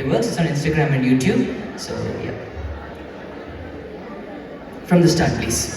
works. It's on Instagram and YouTube. So yeah. From the start, please.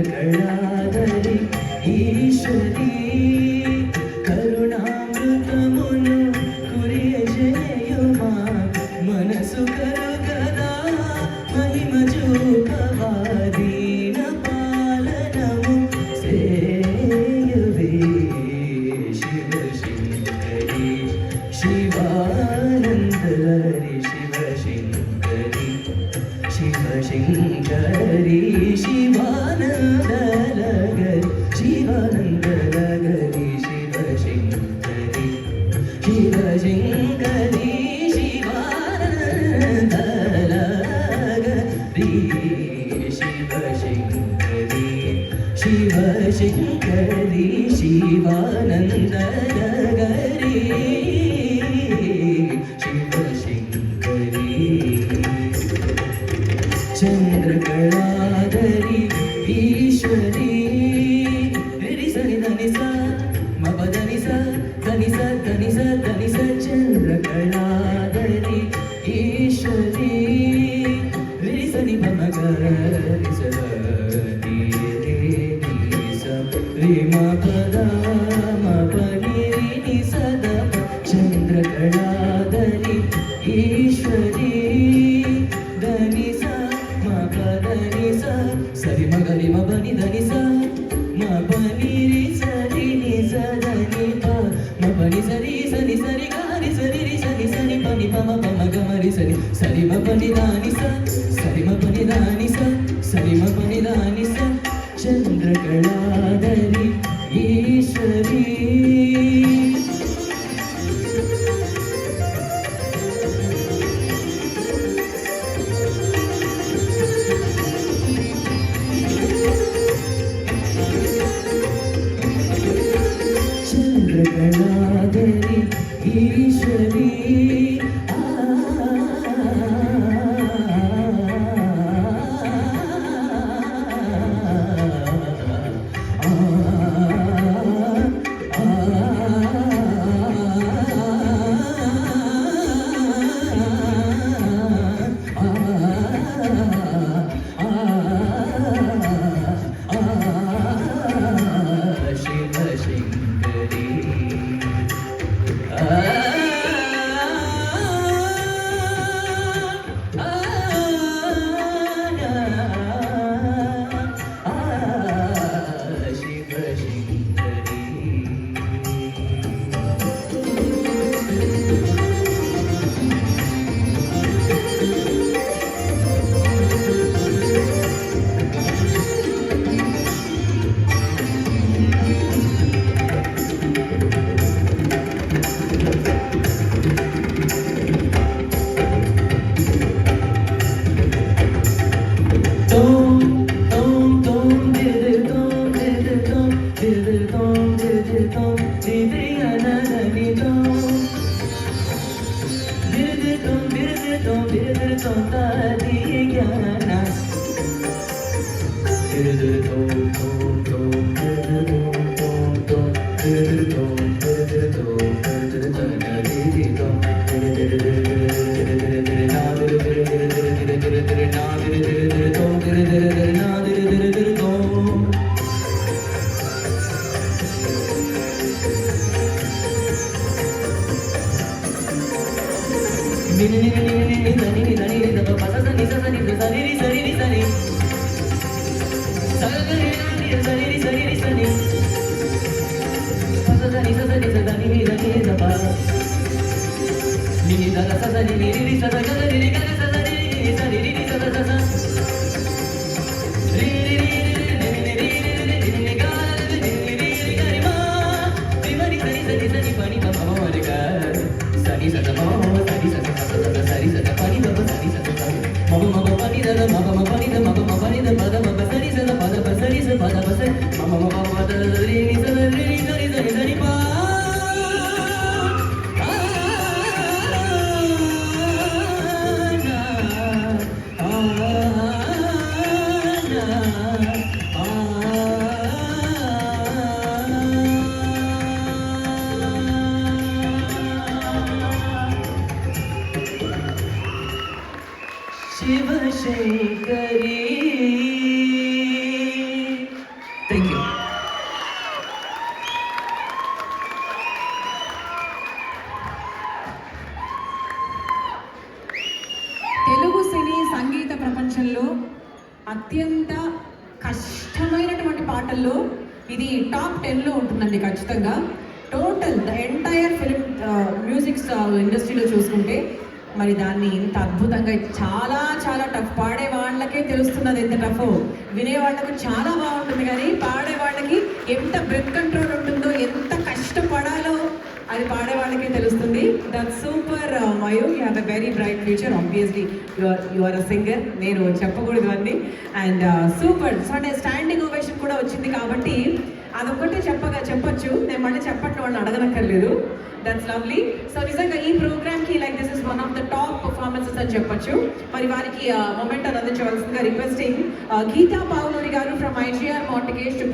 చంద్రకళాధరి Eswari కరుణామృతమును కురియజేయుమా మనసు కరుగదా మహిమ చూపవా దీన పాలనము సేయవే శివశంకరి శివానందలరి శివశంకరి శివశంకరి శివానందలగరి శివానందలగరి శివశంకరి శివశంకరి శివానందలగరి శివశంకరి శివశంకరి శివానందలగరి శివశంకరి చంద్రకళాధరి ఈశ్వరీ రి సని ధని స మ ప ధని స ధని స ధని స ధని స చంద్రకళాధరి ఈశ్వరీ రి సని ప మ గ రి స ని రి ని స రి మ ప ద మ ప ని ని స ద ప చంద్రకళాధరి ఈశ్వరీ ధని స సరి మగరి మబని ధని స మబని రి సరి ని స ధని ప మబని సరి సని సరి గారి సరి రి సని సని పని పమ పమ గమరి సరి సరి మబని దాని స సరి మబని దాని స సరి మబని దాని స చంద్రకళాధరి ఈశ్వరీ చంద్రకళాధరి ఈశ్వరీ శివశంకరి శివశంకరీ. Thank you. తెలుగు సినీ సంగీత ప్రపంచంలో అత్యంత కష్టమైనటువంటి పాటల్లో ఇది టాప్ 10లో ఉంటుందండి ఖచ్చితంగా. Total the entire film music ఇండస్ట్రీలో చూసుకుంటే మరి దాన్ని ఇంత అద్భుతంగా చాలా చాలా టఫ్, పాడే వాళ్ళకే తెలుస్తున్నది ఎంత టఫ్, వినే వాళ్ళకు చాలా బాగుంటుంది కానీ పాడే వాళ్ళకి ఎంత బ్రెత్ కంట్రోల్ ఉంటుందో, ఎంత కష్టపడాలో అది పాడే వాళ్ళకే తెలుస్తుంది. That super Mayu, you have a very bright future. Obviously you are a singer, నేను చెప్పకూడదు అన్నీ. And super. సో అంటే స్టాండింగ్ ఓవేషన్ కూడా వచ్చింది కాబట్టి అదొక్కటే చెప్పొచ్చు, నేను మళ్ళీ చెప్పట్లు వాళ్ళని అడగనక్కర్లేదు. That's lovely. సో నిజంగా ఈ ప్రోగ్రామ్కి like this is one of the top performances అని చెప్పొచ్చు. మరి వారికి మొమెంట్ అందించవలసిందిగా రిక్వెస్టింగ్ గీతా పావులూరి గారు ఫ్రమ్ ఐజీఆర్ మార్టిగేజ్ టు